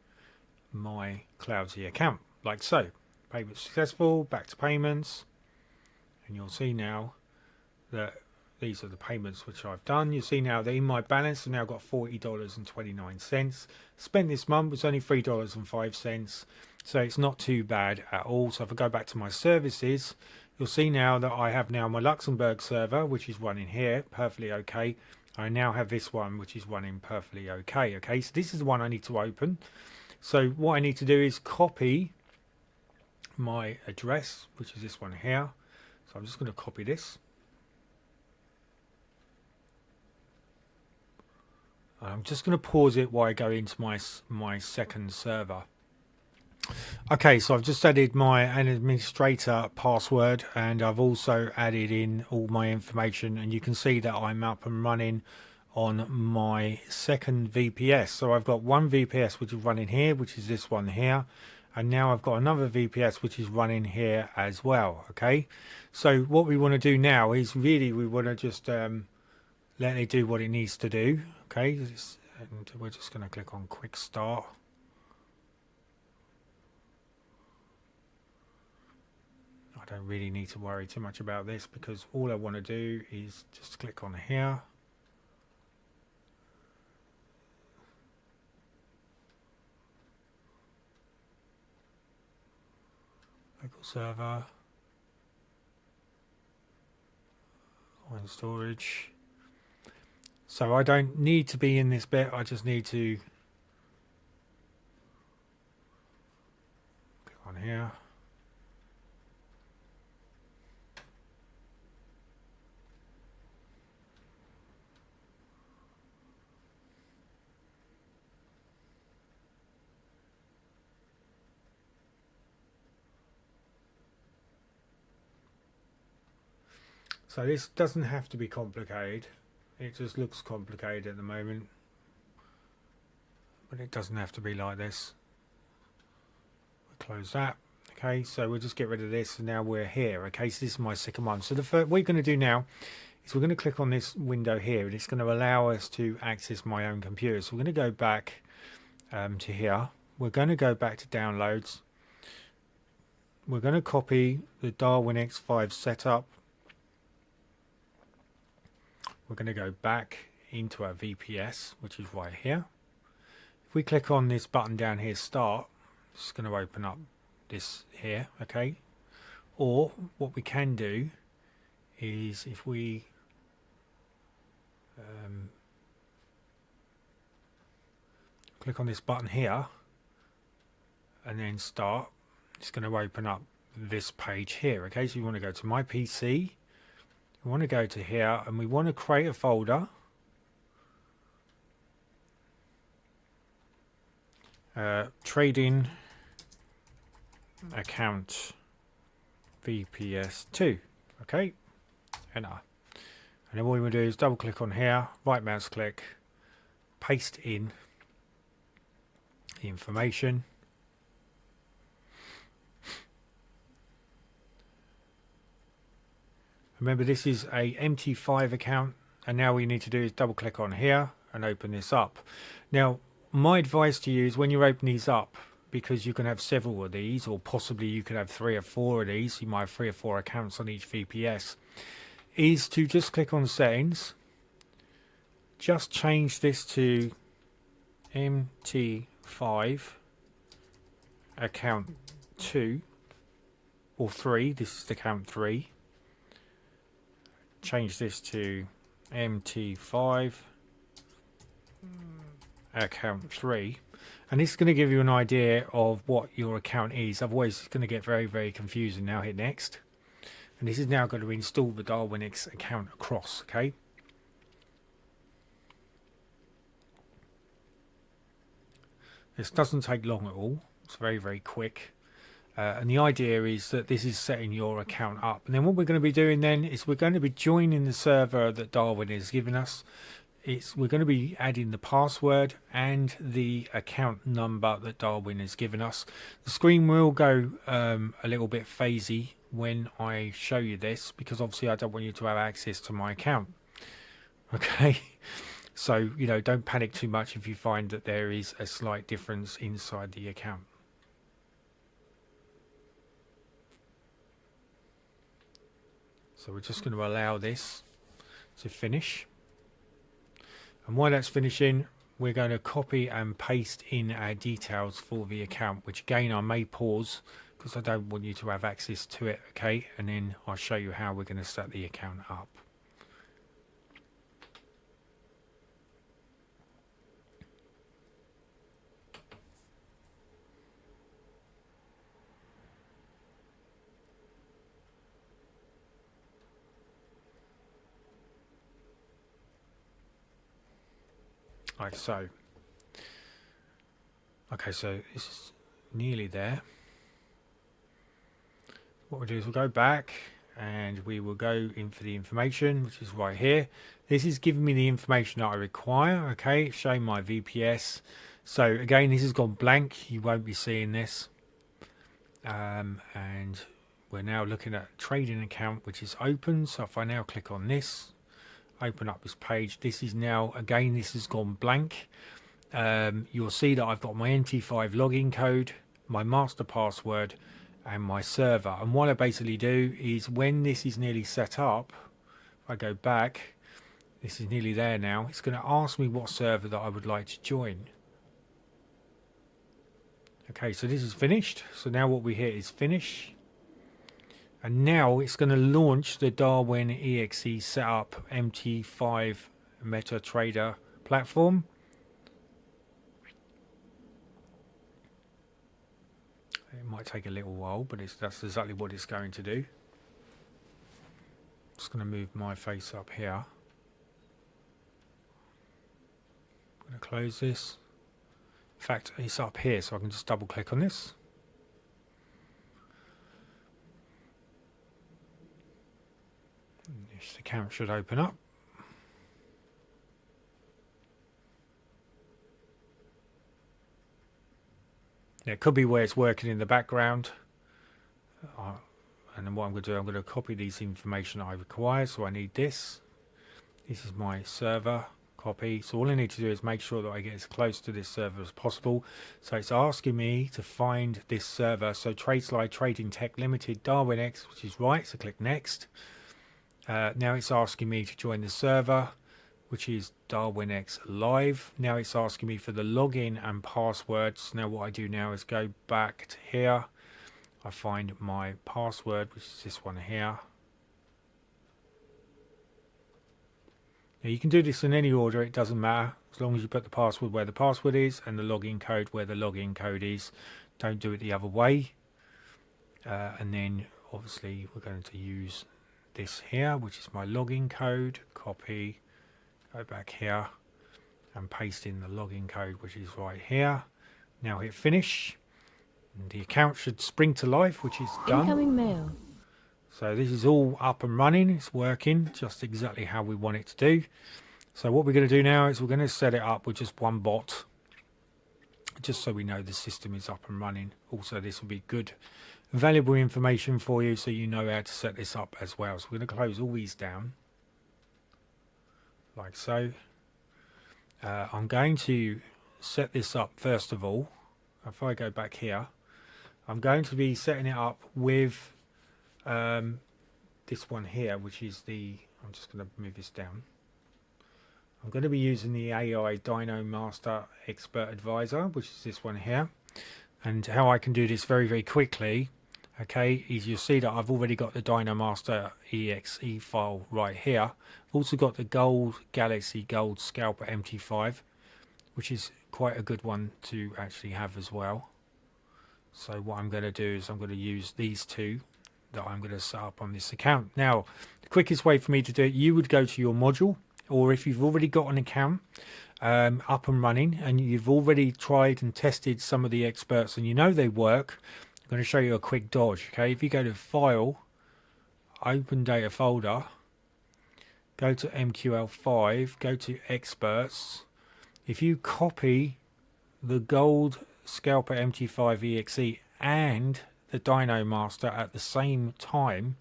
my Cloudsy account, like so. Payment successful. Back to payments. And you'll see now that these are the payments which I've done. You see now that in my balance I've now got $40.29. Spent this month was only $3.05. So it's not too bad at all. So if I go back to my services, you'll see now that I have now my Luxembourg server, which is running here perfectly okay. I now have this one which is running perfectly okay. Okay, so this is the one I need to open. So what I need to do is copy my address, which is this one here. So I'm just going to copy this. I'm just going to pause it while I go into my second server. Okay, so I've just added my administrator password, and I've also added in all my information, and you can see that I'm up and running on my second VPS. So I've got one VPS which is running here, which is this one here, and now I've got another VPS which is running here as well. Okay, so what we want to do now is really we want to just let it do what it needs to do. Okay, and we're just going to click on quick start. I don't really need to worry too much about this because all I want to do is just click on here. Local server. Find storage. So I don't need to be in this bit, I just need to click on here. So this doesn't have to be complicated. It just looks complicated at the moment, but it doesn't have to be like this. We'll close that. Okay, so we'll just get rid of this, and now we're here. Okay, so this is my second one. So the first what we're going to do now is we're going to click on this window here, and it's going to allow us to access my own computer. So we're going to go back to here. We're going to go back to downloads. We're going to copy the Darwin X5 setup. We're going to go back into our VPS, which is right here. If we click on this button down here, start, it's going to open up this here, okay? Or what we can do is if we click on this button here and then start, it's going to open up this page here, okay? So you want to go to my PC. We want to go to here and we want to create a folder. Trading account VPS2. Okay, enter. And then what we will do is double click on here, right mouse click, paste in the information. Remember, this is a MT5 account, and now what you need to do is double click on here and open this up. Now, my advice to you is when you open these up, because you can have several of these, or possibly you could have 3 or 4 of these, you might have 3 or 4 accounts on each VPS, is to just click on settings, just change this to MT5 account 2 or 3, this is account 3. Change this to MT5 account 3, and this is going to give you an idea of what your account is. Otherwise it's going to get very, very confusing. Now hit next, and this is now going to install the Darwin X account across. Okay, this doesn't take long at all, it's very, very quick. And the idea is that this is setting your account up, and then what we're going to be doing then is we're going to be joining the server that Darwin has given us. We're going to be adding the password and the account number that Darwin has given us. The screen will go a little bit phasey when I show you this, because obviously I don't want you to have access to my account. Okay, so you know, don't panic too much if you find that there is a slight difference inside the account. So we're just going to allow this to finish. And while that's finishing, we're going to copy and paste in our details for the account, which again I may pause because I don't want you to have access to it. Okay, and then I'll show you how we're going to set the account up. like so. Okay, so this is nearly there. What we'll do is we'll go back and we will go in for the information, which is right here. This is giving me the information that I require. Okay, it's showing my VPS. So again, this has gone blank. You won't be seeing this. And we're now looking at trading account, which is open. So if I now click on this, open up this page, this is now, again, this has gone blank. You'll see that I've got my MT5 login code, my master password, and my server. And what I basically do is when this is nearly set up, if I go back, this is nearly there now, it's going to ask me what server that I would like to join. Okay, so this is finished. So now what we hit is finish. And now it's going to launch the Darwin EXE setup MT5 MetaTrader platform. It might take a little while, but that's exactly what it's going to do. Just going to move my face up here. I'm going to close this. In fact, it's up here, so I can just double click on this. This account should open up. It could be where it's working in the background. And then what I'm going to do, I'm going to copy these information I require. So I need this. This is my server. Copy. So all I need to do is make sure that I get as close to this server as possible. So it's asking me to find this server. So TradeSlide Trading Tech Limited Darwin X, which is right. So click next. Now it's asking me to join the server, which is Darwin X Live. Now it's asking me for the login and passwords. Now what I do now is go back to here. I find my password, which is this one here. Now you can do this in any order, it doesn't matter, as long as you put the password where the password is and the login code where the login code is. Don't do it the other way. And then obviously we're going to use this here, which is my login code. Copy, go back here and paste in the login code, which is right here. Now hit finish. And the account should spring to life, which is done. Incoming mail. So this is all up and running. It's working just exactly how we want it to do. So what we're going to do now is we're going to set it up with just one bot, just so we know the system is up and running. Also, this will be good, valuable information for you, so you know how to set this up as well. So we're going to close all these down, like so. I'm going to set this up first of all. If I go back here, I'm going to be setting it up with this one here, which is I'm just going to move this down. I'm going to be using the AI Dyno Master Expert Advisor, which is this one here. And how I can do this very, very quickly, okay, is you'll see that I've already got the Dyno Master EXE file right here. I've also got the Gold Galaxy Gold Scalper MT5, which is quite a good one to actually have as well. So what I'm going to do is I'm going to use these two that I'm going to set up on this account. Now, the quickest way for me to do it, you would go to your module, or if you've already got an account up and running and you've already tried and tested some of the experts and you know they work, I'm going to show you a quick dodge. Okay, if you go to File, Open Data Folder, go to MQL5, go to Experts. If you copy the Gold Scalper MT5 EXE and the Dyno Master at the same time,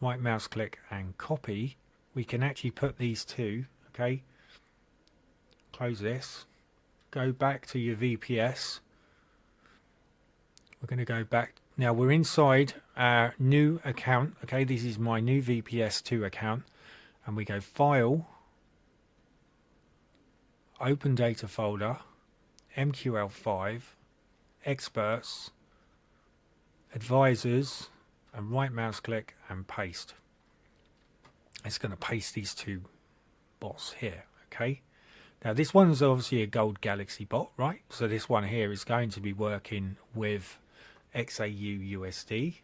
right mouse click and copy, we can actually put these two, okay, close this, go back to your VPS. We're going to go back, now we're inside our new account, okay, this is my new VPS2 account, and we go File, Open Data Folder, MQL5, Experts, Advisors, and right mouse click and paste. It's going to paste these two bots here, okay. Now this one's obviously a Gold Galaxy bot, right? So this one here is going to be working with XAU USD.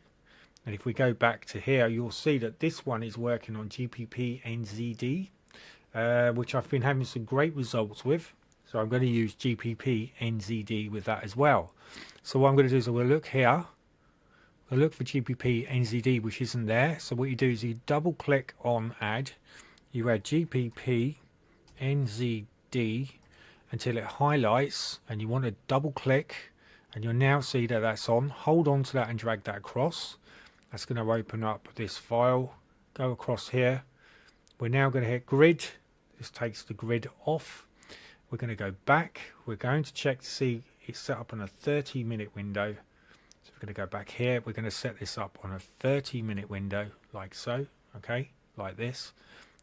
And if we go back to here, you'll see that this one is working on GBP NZD, which I've been having some great results with. So I'm going to use GPP NZD with that as well. So what I'm going to do is I'm going to look here. I'll look for GPP NZD, which isn't there. So what you do is you double click on add. You add GPP NZD until it highlights, and you want to double click, and you'll now see that that's on. Hold on to that and drag that across. That's going to open up this file. Go across here. We're now going to hit grid. This takes the grid off. We're going to go back. We're going to check to see it's set up on a 30-minute window. So we're going to go back here. We're going to set this up on a 30-minute window, like so. Okay, like this.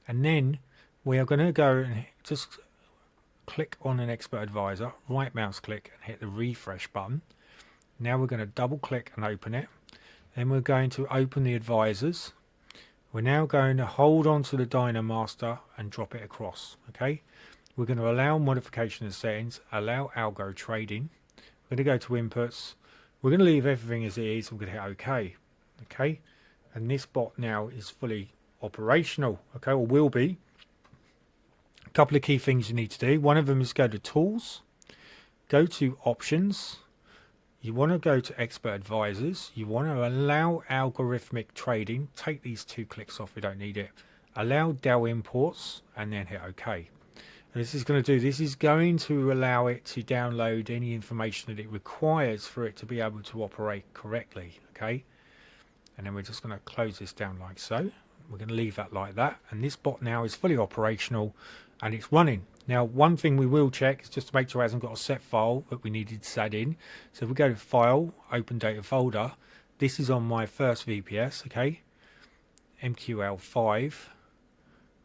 And then we are going to go and just click on an expert advisor, right mouse click, and hit the refresh button. Now we're going to double click and open it. Then we're going to open the advisors. We're now going to hold on to the Dyno Master and drop it across. Okay, we're going to allow modification of settings, allow algo trading. We're going to go to inputs. We're going to leave everything as it is. We're going to hit OK. Okay, and this bot now is fully operational. Okay, or will be. A couple of key things you need to do. One of them is go to tools, go to options. You want to go to expert advisors. You want to allow algorithmic trading. Take these 2 clicks off, we don't need it. Allow DAO imports and then hit OK. And this is going to allow it to download any information that it requires for it to be able to operate correctly. Okay. And then we're just going to close this down like so. We're going to leave that like that. And this bot now is fully operational and it's running. Now, one thing we will check is just to make sure it hasn't got a set file that we needed to add in. So if we go to File, Open Data Folder, this is on my first VPS, okay? MQL5.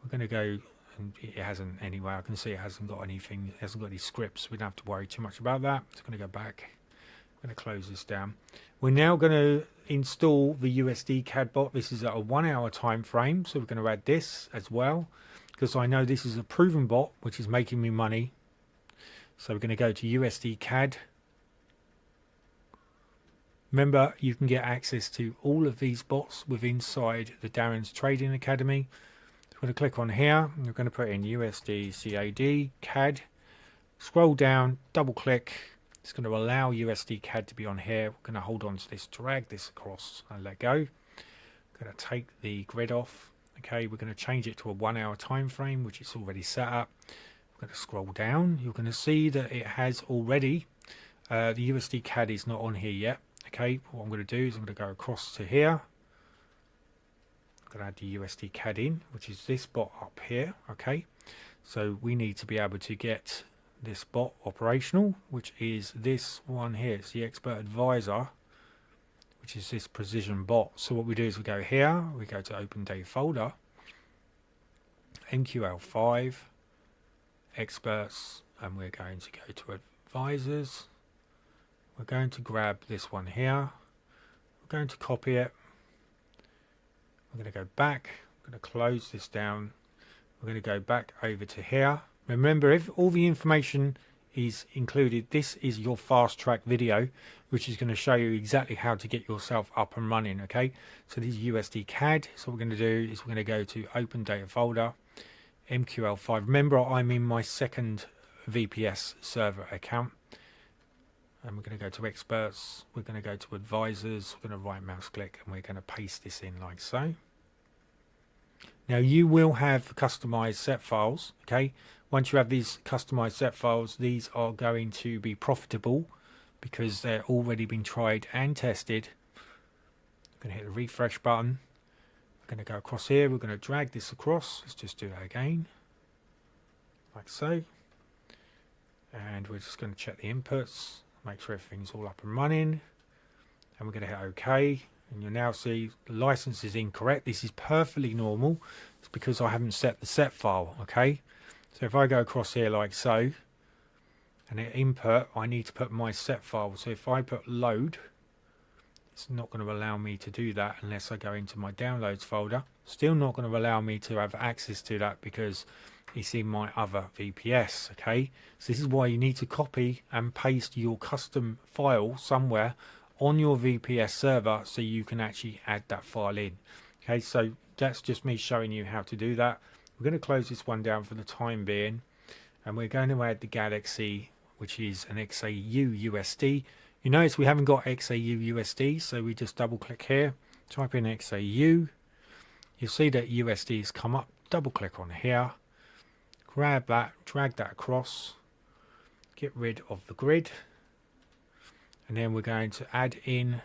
We're going to go, and it hasn't anyway. I can see it hasn't got anything, it hasn't got any scripts. We don't have to worry too much about that. It's going to go back. I'm going to close this down. We're now going to install the USD CAD bot. This is at a 1 hour time frame, so we're going to add this as well, because I know this is a proven bot which is making me money. So we're going to go to USD CAD. Remember, you can get access to all of these bots within inside the Darren's Trading Academy. So we're going to click on here. We're going to put in USD CAD CAD. Scroll down, double click. It's going to allow USD CAD to be on here. We're going to hold on to this, drag this across and let go. We're going to take the grid off. Okay, we're going to change it to a 1 hour time frame, which is already set up. We're going to scroll down. You're going to see that it has already, the USD CAD is not on here yet. Okay, what I'm going to do is I'm going to go across to here. I'm going to add the USD CAD in, which is this bot up here. Okay, so we need to be able to get this bot operational, which is this one here. It's the expert advisor, which is this precision bot. So what we do is we go here, we go to Open Data Folder, MQL5, Experts, and we're going to go to Advisors. We're going to grab this one here. We're going to copy it. We're going to go back. We're going to close this down. We're going to go back over to here. Remember, if all the information is included, this is your fast track video, which is going to show you exactly how to get yourself up and running. Okay, so this is USD CAD. So what we're going to do is we're going to go to Open Data Folder, MQL5. Remember, I'm in my second VPS server account, and we're going to go to Experts. We're going to go to Advisors. We're going to right mouse click, and we're going to paste this in like so. Now you will have customized set files. Okay, once you have these customized set files, these are going to be profitable because they're already been tried and tested. I'm going to hit the refresh button. We're going to go across here. We're going to drag this across. Let's just do that again, like so. And we're just going to check the inputs, make sure everything's all up and running. And we're going to hit OK. And you'll now see the license is incorrect. This is perfectly normal. It's because I haven't set the set file. Okay. So if I go across here like so, and hit input, I need to put my set file. So if I put load, it's not going to allow me to do that unless I go into my downloads folder. Still not going to allow me to have access to that because it's in my other VPS. Okay. So this is why you need to copy and paste your custom file somewhere on your VPS server so you can actually add that file in. Okay, so that's just me showing you how to do that. We're going to close this one down for the time being. and we're going to add the Galaxy, which is an XAU USD. You notice we haven't got XAU USD, so we just double click here, type in XAU. You'll see that USD has come up, double click on here, grab that, drag that across, get rid of the grid, and then we're going to add in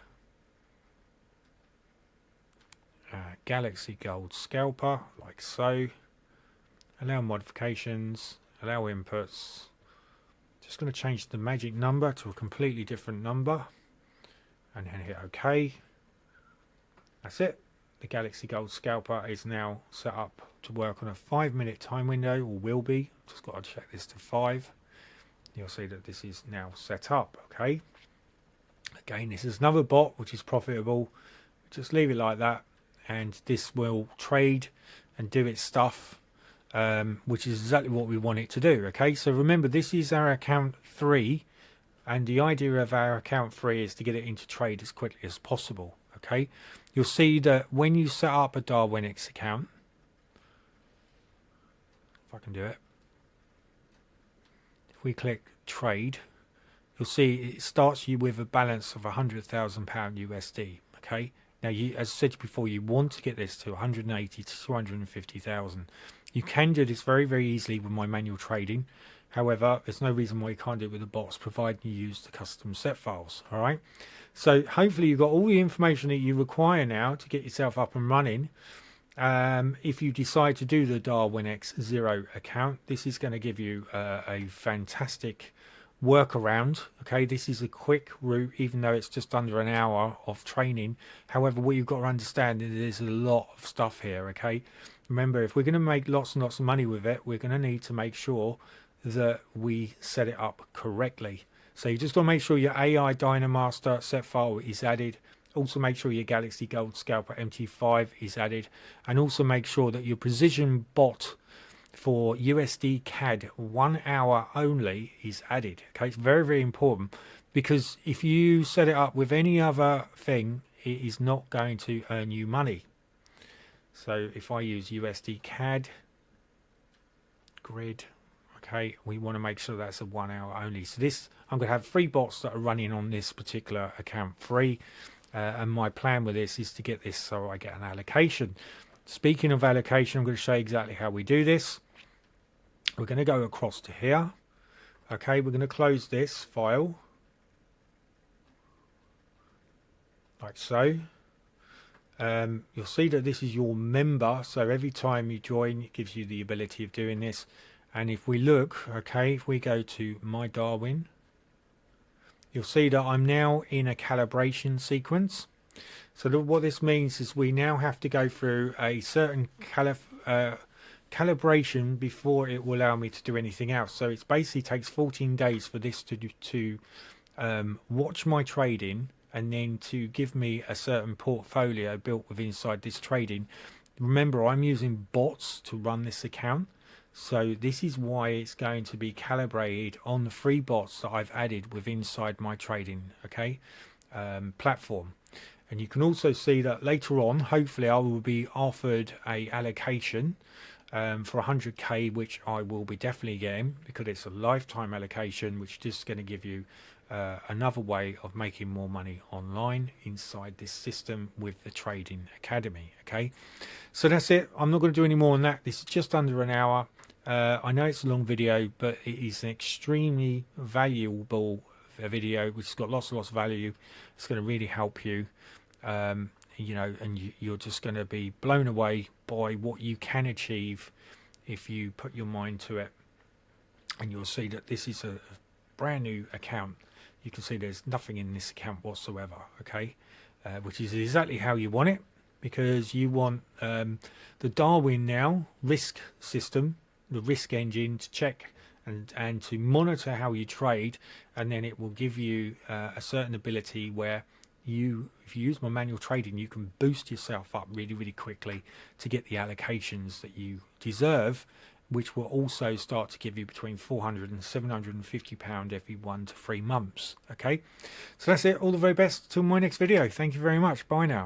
Galaxy Gold Scalper, like so. Allow modifications, allow inputs. Just going to change the magic number to a completely different number, and then hit OK. That's it. The Galaxy Gold Scalper is now set up to work on a 5-minute time window, or will be. Just got to check this to 5. You'll see that this is now set up. Okay. Again, this is another bot which is profitable. Just leave it like that, and this will trade and do its stuff, which is exactly what we want it to do. Okay, so remember, this is our account 3, and the idea of our account 3 is to get it into trade as quickly as possible. Okay, you'll see that when you set up a DarwinX account, if I can do it, if we click trade, you'll see it starts you with a balance of £100,000 USD. Okay, now you, as I said before, you want to get this to 180 to 250,000. You can do this very, very easily with my manual trading. However, there's no reason why you can't do it with the bots, provided you use the custom set files. All right. So hopefully you've got all the information that you require now to get yourself up and running. If you decide to do the DarwinX Zero account, this is going to give you a fantastic workaround. Okay, this is a quick route, even though it's just under an hour of training. However, what you've got to understand is there's a lot of stuff here. Okay, remember, if we're going to make lots and lots of money with it, we're going to need to make sure that we set it up correctly. So you just got to make sure your AI Dynamaster set file is added. Also make sure your Galaxy Gold Scalper MT5 is added, and also make sure that your precision bot for USD CAD 1 hour only is added. Okay, it's very, very important, because if you set it up with any other thing, it is not going to earn you money. So if I use USD CAD grid, okay, we want to make sure that's a 1 hour only. So this, I'm going to have 3 bots that are running on this particular account free, and my plan with this is to get this so I get an allocation. Speaking of allocation, I'm going to show you exactly how we do this. We're going to go across to here. Okay, we're going to close this file like so. You'll see that this is your member, so every time you join, it gives you the ability of doing this. And if we look, okay, if we go to my Darwin, you'll see that I'm now in a calibration sequence. So what this means is we now have to go through a certain calibration before it will allow me to do anything else. So it basically takes 14 days for this to watch my trading, and then to give me a certain portfolio built with inside this trading. Remember, I'm using bots to run this account, so this is why it's going to be calibrated on the 3 bots that I've added with inside my trading, okay, platform. And you can also see that later on, hopefully I will be offered a allocation for 100k, which I will be definitely getting, because it's a lifetime allocation, which is just going to give you another way of making more money online inside this system with the Trading Academy. Okay, so that's it. I'm not going to do any more on that. This is just under an hour. I know it's a long video, but it is an extremely valuable video which has got lots and lots of value. It's going to really help you, you know, and you're just going to be blown away by what you can achieve if you put your mind to it. And you'll see that this is a brand new account. You can see there's nothing in this account whatsoever, okay, which is exactly how you want it, because you want the Darwin now risk system, the risk engine, to check and to monitor how you trade, and then it will give you a certain ability where you, if you use my manual trading, you can boost yourself up really, really quickly to get the allocations that you deserve, which will also start to give you between £400 and £750 every 1 to 3 months. Okay, so that's it. All the very best till my next video. Thank you very much. Bye now.